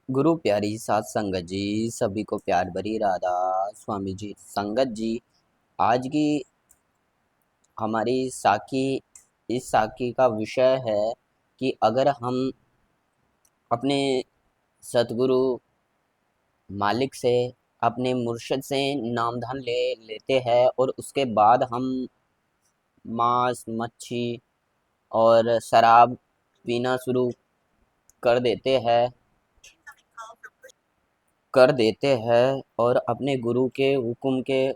गुरु प्यारी सात संगत जी, सभी को प्यार भरी राधा स्वामी जी। संगत जी, आज की हमारी साखी, इस साखी का विषय है कि अगर हम अपने सतगुरु मालिक से, अपने मुर्शिद से नाम धन ले लेते हैं और उसके बाद हम मांस मच्छी और शराब पीना शुरू कर देते हैं और अपने गुरु के हुक्म के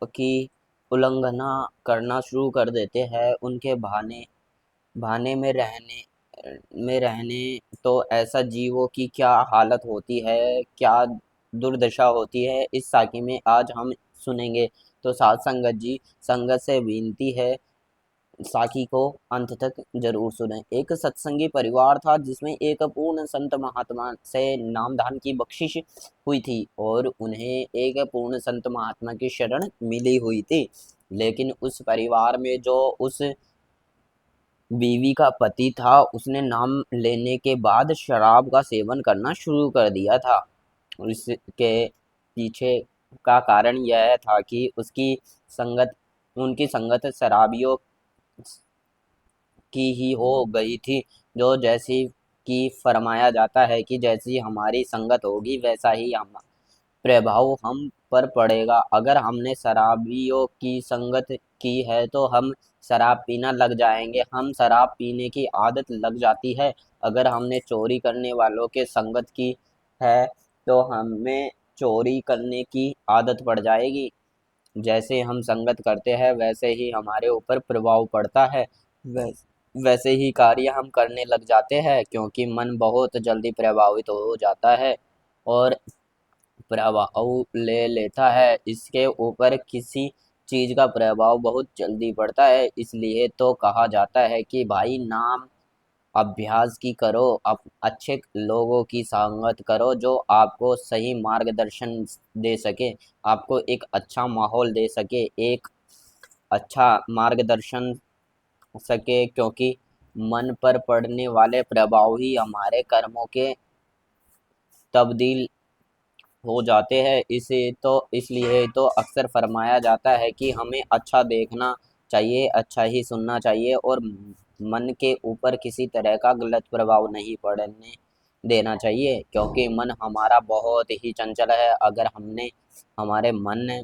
की उल्लंघना करना शुरू कर देते हैं। उनके बहाने बहाने में रहने तो ऐसा जीवों की क्या हालत होती है, क्या दुर्दशा होती है, इस साखी में आज हम सुनेंगे। तो साथ संगत जी, संगत से विनती है, साखी को अंत तक जरूर सुने। एक सत्संगी परिवार था जिसमें एक पूर्ण संत महात्मा से नामदान की बख्शिश हुई थी और उन्हें एक पूर्ण संत महात्मा की शरण मिली हुई थी। लेकिन उस परिवार में जो उस बीवी का पति था, उसने नाम लेने के बाद शराब का सेवन करना शुरू कर दिया था। इसके पीछे का कारण यह था कि संगत उनकी संगत शराबियों की ही हो गई थी। जो जैसी कि फरमाया जाता है कि जैसी हमारी संगत होगी वैसा ही हम प्रभाव हम पर पड़ेगा। अगर हमने शराबियों की संगत की है तो हम शराब पीना लग जाएंगे, हम शराब पीने की आदत लग जाती है। अगर हमने चोरी करने वालों के संगत की है तो हमें चोरी करने की आदत पड़ जाएगी। जैसे हम संगत करते हैं वैसे ही हमारे ऊपर प्रभाव पड़ता है, वैसे ही कार्य हम करने लग जाते हैं, क्योंकि मन बहुत जल्दी प्रभावित हो जाता है और प्रभाव ले लेता है। इसके ऊपर किसी चीज का प्रभाव बहुत जल्दी पड़ता है। इसलिए तो कहा जाता है कि भाई नाम अभ्यास की करो, अच्छे लोगों की संगत करो जो आपको सही मार्गदर्शन दे सके, आपको एक अच्छा माहौल दे सके, एक अच्छा मार्गदर्शन सके, क्योंकि मन पर पड़ने वाले प्रभाव ही हमारे कर्मों के तब्दील हो जाते हैं। इसे तो इसलिए तो अक्सर फरमाया जाता है कि हमें अच्छा देखना चाहिए, अच्छा ही सुनना चाहिए और मन के ऊपर किसी तरह का गलत प्रभाव नहीं पड़ने देना चाहिए, क्योंकि मन हमारा बहुत ही चंचल है। अगर हमने हमारे मन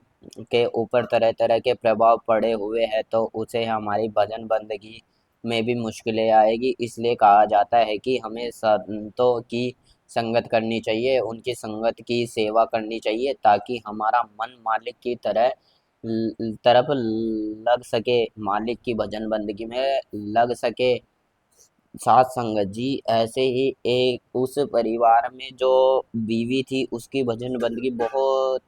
के ऊपर तरह तरह के प्रभाव पड़े हुए हैं तो उसे हमारी भजन बंदगी में भी मुश्किलें आएगी। इसलिए कहा जाता है कि हमें संतों की संगत करनी चाहिए, उनकी संगत की सेवा करनी चाहिए, ताकि हमारा मन मालिक की तरफ लग सके, मालिक की भजन बंदगी में लग सके। साथ संगत जी, ऐसे ही एक उस परिवार में जो बीवी थी उसकी भजन बंदगी बहुत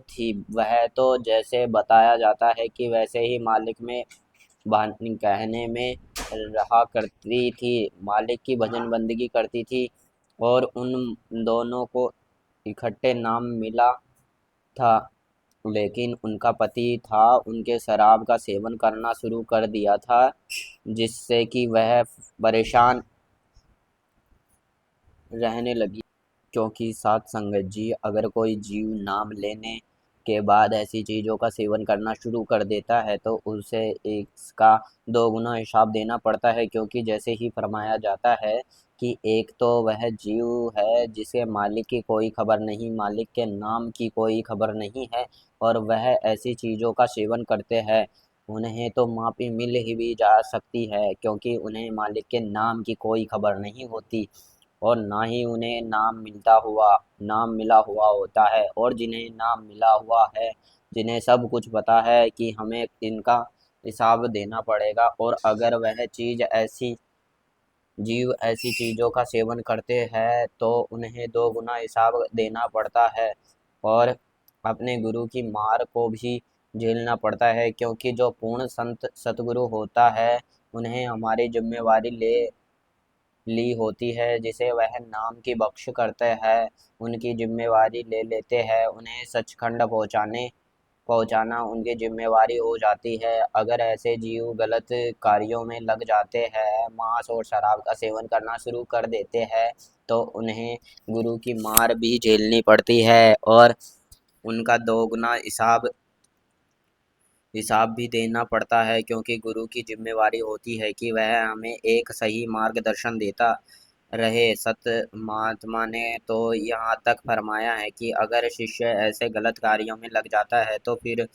थी। वह तो जैसे बताया जाता है कि वैसे ही मालिक में कहने में रहा करती थी, मालिक की भजन बंदगी करती थी और उन दोनों को इकट्ठे नाम मिला था। लेकिन उनका पति था, उनके शराब का सेवन करना शुरू कर दिया था, जिससे कि वह परेशान रहने लगी। क्योंकि साथ संगत जी, अगर कोई जीव नाम लेने के बाद ऐसी चीज़ों का सेवन करना शुरू कर देता है तो उसे इसका दोगुना हिसाब देना पड़ता है। क्योंकि जैसे ही फरमाया जाता है कि एक तो वह जीव है जिसे मालिक की कोई खबर नहीं, मालिक के नाम की कोई खबर नहीं है, और वह ऐसी चीज़ों का सेवन करते हैं। उन्हें तो माफ़ी मिल ही भी जा सकती है, क्योंकि उन्हें मालिक के नाम की कोई खबर नहीं होती और ना ही उन्हें नाम मिला हुआ होता है। और जिन्हें नाम मिला हुआ है, जिन्हें सब कुछ पता है कि हमें इनका हिसाब देना पड़ेगा, और अगर वह जीव ऐसी चीज़ों का सेवन करते हैं तो उन्हें दो गुना हिसाब देना पड़ता है और अपने गुरु की मार को भी झेलना पड़ता है। क्योंकि जो पूर्ण संत सतगुरु होता है, उन्हें हमारी जिम्मेवारी ले ली होती है, जिसे वह नाम की बख्श करते हैं, उनकी जिम्मेवारी ले लेते हैं, उन्हें सचखंड पहुँचाने पहुंचाना उनकी जिम्मेवारी हो जाती है। अगर ऐसे जीव गलत कार्यों में लग जाते हैं, मांस और शराब का सेवन करना शुरू कर देते हैं, तो उन्हें गुरु की मार भी झेलनी पड़ती है और उनका दोगुना हिसाब भी देना पड़ता है, क्योंकि गुरु की जिम्मेवारी होती है कि वह हमें एक सही मार्गदर्शन देता रहे। सत महात्मा ने तो यहाँ तक फरमाया है कि अगर शिष्य ऐसे गलत कार्यों में लग जाता है तो फिर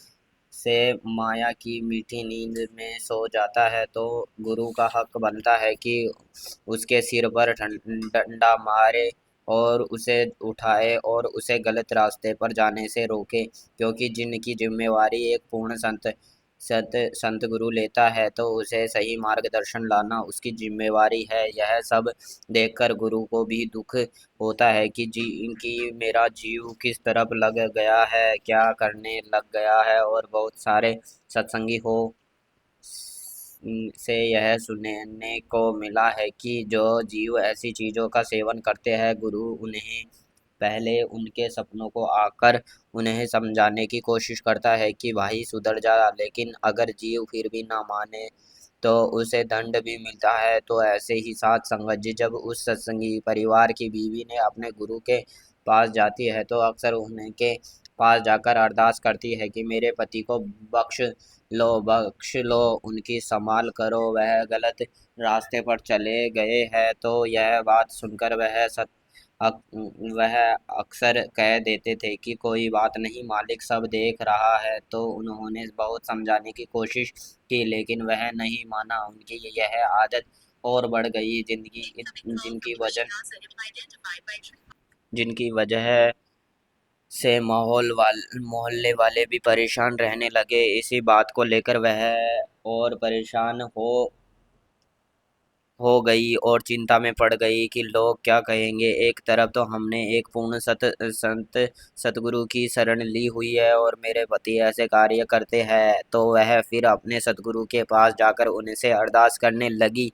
से माया की मीठी नींद में सो जाता है, तो गुरु का हक बनता है कि उसके सिर पर डंडा मारे और उसे उठाए और उसे गलत रास्ते पर जाने से रोके, क्योंकि जिनकी जिम्मेवारी एक पूर्ण संत गुरु लेता है, तो उसे सही मार्गदर्शन लाना उसकी जिम्मेवारी है। यह सब देखकर गुरु को भी दुख होता है कि मेरा जीव किस तरफ लग गया है, क्या करने लग गया है। और बहुत सारे सत्संगी हो से यह सुनने को मिला है कि जो जीव ऐसी चीजों का सेवन करते हैं, गुरु उन्हें पहले उनके सपनों को आकर उन्हें समझाने की कोशिश करता है कि भाई सुधर जा, लेकिन अगर जीव फिर भी ना माने तो उसे दंड भी मिलता है। तो ऐसे ही साथ संगत जी जब उस सत्संगी परिवार की बीवी ने अपने गुरु के पास जाती है, तो अक्सर उनके पास जाकर अरदास करती है कि मेरे पति को बख्श बख्श लो, उनकी संभाल करो, वह गलत रास्ते पर चले गए हैं। तो यह बात सुनकर वह अक्सर कह देते थे कि कोई बात नहीं, मालिक सब देख रहा है। तो उन्होंने बहुत समझाने की कोशिश की, लेकिन वह नहीं माना। उनकी यह आदत और बढ़ गई, जिनकी वजह से मोहल्ले वाले भी परेशान रहने लगे। इसी बात को लेकर वह और परेशान हो गई और चिंता में पड़ गई कि लोग क्या कहेंगे। एक तरफ तो हमने एक पूर्ण संत सतगुरु की शरण ली हुई है और मेरे पति ऐसे कार्य करते हैं, तो वह फिर अपने सतगुरु के पास जाकर उनसे अरदास करने लगी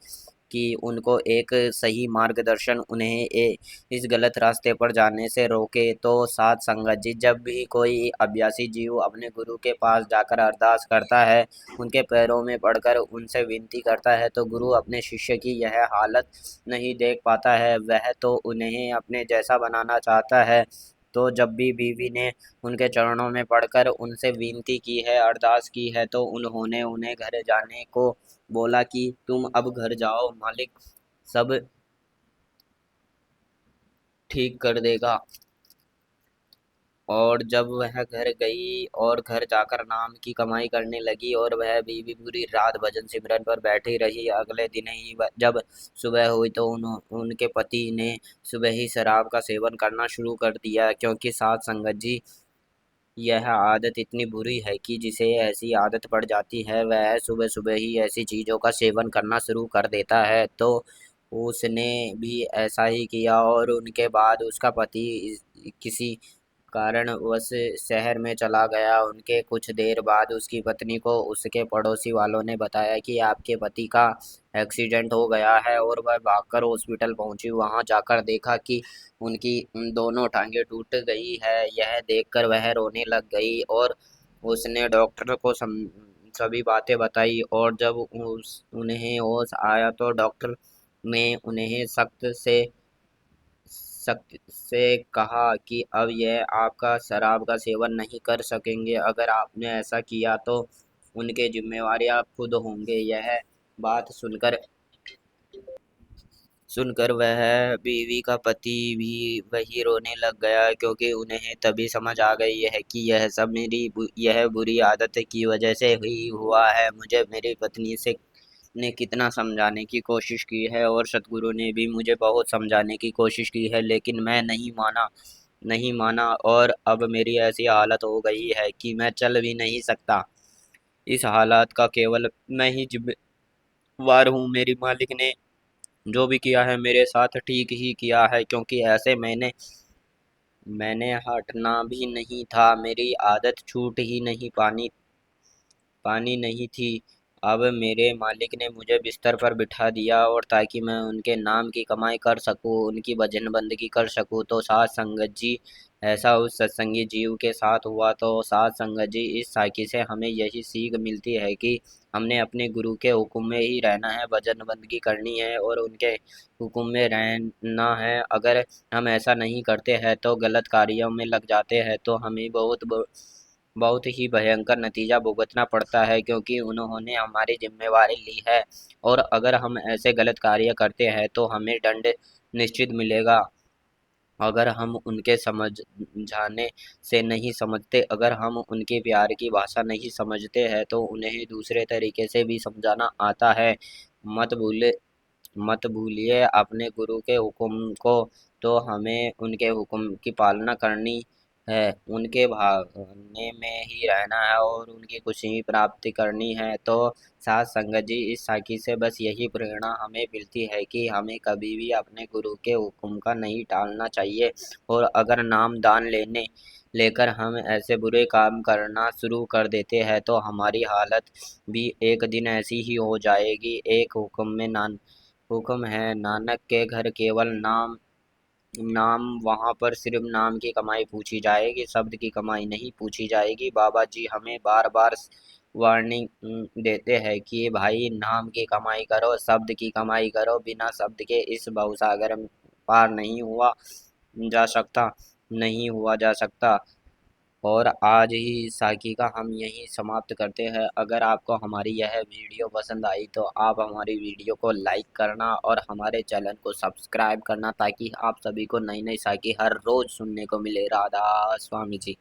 कि उनको एक सही मार्गदर्शन उन्हें इस गलत रास्ते पर जाने से रोके। तो साथ संगत जी जब भी कोई अभ्यासी जीव अपने गुरु के पास जाकर अरदास करता है, उनके पैरों में पड़कर उनसे विनती करता है, तो गुरु अपने शिष्य की यह हालत नहीं देख पाता है, वह तो उन्हें अपने जैसा बनाना चाहता है। तो जब भी बीवी ने उनके चरणों में पड़कर उनसे विनती की है, अरदास की है, तो उन्होंने उन्हें घर जाने को बोला कि तुम अब घर जाओ, मालिक सब ठीक कर देगा। और जब वह घर गई और घर जाकर नाम की कमाई करने लगी और वह बीवी पूरी रात भजन सिमरन पर बैठी रही, अगले दिन ही जब सुबह हुई तो उनके पति ने सुबह ही शराब का सेवन करना शुरू कर दिया, क्योंकि साथ संगत जी यह आदत इतनी बुरी है कि जिसे ऐसी आदत पड़ जाती है, वह सुबह सुबह ही ऐसी चीज़ों का सेवन करना शुरू कर देता है। तो उसने भी ऐसा ही किया और उनके बाद उसका पति किसी कारणवश शहर में चला गया। उनके कुछ देर बाद उसकी पत्नी को उसके पड़ोसी वालों ने बताया कि आपके पति का एक्सीडेंट हो गया है, और वह भागकर हॉस्पिटल पहुंची। वहां जाकर देखा कि उनकी दोनों टांगें टूट गई है। यह देखकर वह रोने लग गई और उसने डॉक्टर को सभी बातें बताई, और जब उन्हें होश आया तो डॉक्टर ने उन्हें सख्त से कहा कि अब यह आपका शराब का सेवन नहीं कर सकेंगे, अगर आपने ऐसा किया तो उनके जिम्मेवारी आप खुद होंगे। यह बात सुनकर वह बीवी का पति भी वही रोने लग गया, क्योंकि उन्हें तभी समझ आ गई है कि यह सब यह बुरी आदत की वजह से ही हुआ है। मुझे मेरी पत्नी से ने कितना समझाने की कोशिश की है और सतगुरु ने भी मुझे बहुत समझाने की कोशिश की है, लेकिन मैं नहीं माना और अब मेरी ऐसी हालत हो गई है कि मैं चल भी नहीं सकता। इस हालात का केवल मैं ही जिम्मेवार हूँ। मेरी मालिक ने जो भी किया है मेरे साथ ठीक ही किया है, क्योंकि ऐसे मैंने हटना भी नहीं था, मेरी आदत छूट ही नहीं पानी पानी नहीं थी। अब मेरे मालिक ने मुझे बिस्तर पर बिठा दिया और ताकि मैं उनके नाम की कमाई कर सकूं, उनकी भजन बंदगी कर सकूं। तो साथ संगत जी ऐसा उस सत्संगी जीव के साथ हुआ। तो साध संगत जी, इस साखी से हमें यही सीख मिलती है कि हमने अपने गुरु के हुक्म में ही रहना है, भजन बंदगी करनी है और उनके हुक्म में रहना है। अगर हम ऐसा नहीं करते हैं तो गलत कार्यों में लग जाते हैं तो हमें बहुत ही भयंकर नतीजा भुगतना पड़ता है, क्योंकि उन्होंने हमारी जिम्मेवारी ली है। और अगर हम ऐसे गलत कार्य करते हैं तो हमें दंड निश्चित मिलेगा। अगर हम उनके समझाने से नहीं समझते, अगर हम उनके प्यार की भाषा नहीं समझते हैं तो उन्हें दूसरे तरीके से भी समझाना आता है। मत भूले मत भूलिए अपने गुरु के हुक्म को। तो हमें उनके हुक्म की पालना करनी है, उनके भावने में ही रहना है और उनकी खुशी प्राप्ति करनी है। तो साथ संगत जी, इस साखी से बस यही प्रेरणा हमें मिलती है कि हमें कभी भी अपने गुरु के हुक्म का नहीं टालना चाहिए। और अगर नाम दान लेकर हम ऐसे बुरे काम करना शुरू कर देते हैं तो हमारी हालत भी एक दिन ऐसी ही हो जाएगी। एक हुक्म है नानक के घर केवल नाम नाम, वहाँ पर सिर्फ नाम की कमाई पूछी जाएगी, शब्द की कमाई नहीं पूछी जाएगी। बाबा जी हमें बार बार वार्निंग देते हैं कि भाई नाम की कमाई करो, शब्द की कमाई करो, बिना शब्द के इस भवसागर में पार जा सकता नहीं हुआ जा सकता। और आज ही इस साखी का हम यहीं समाप्त करते हैं। अगर आपको हमारी यह वीडियो पसंद आई तो आप हमारी वीडियो को लाइक करना और हमारे चैनल को सब्सक्राइब करना, ताकि आप सभी को नई नई साखी हर रोज सुनने को मिले। राधा स्वामी जी।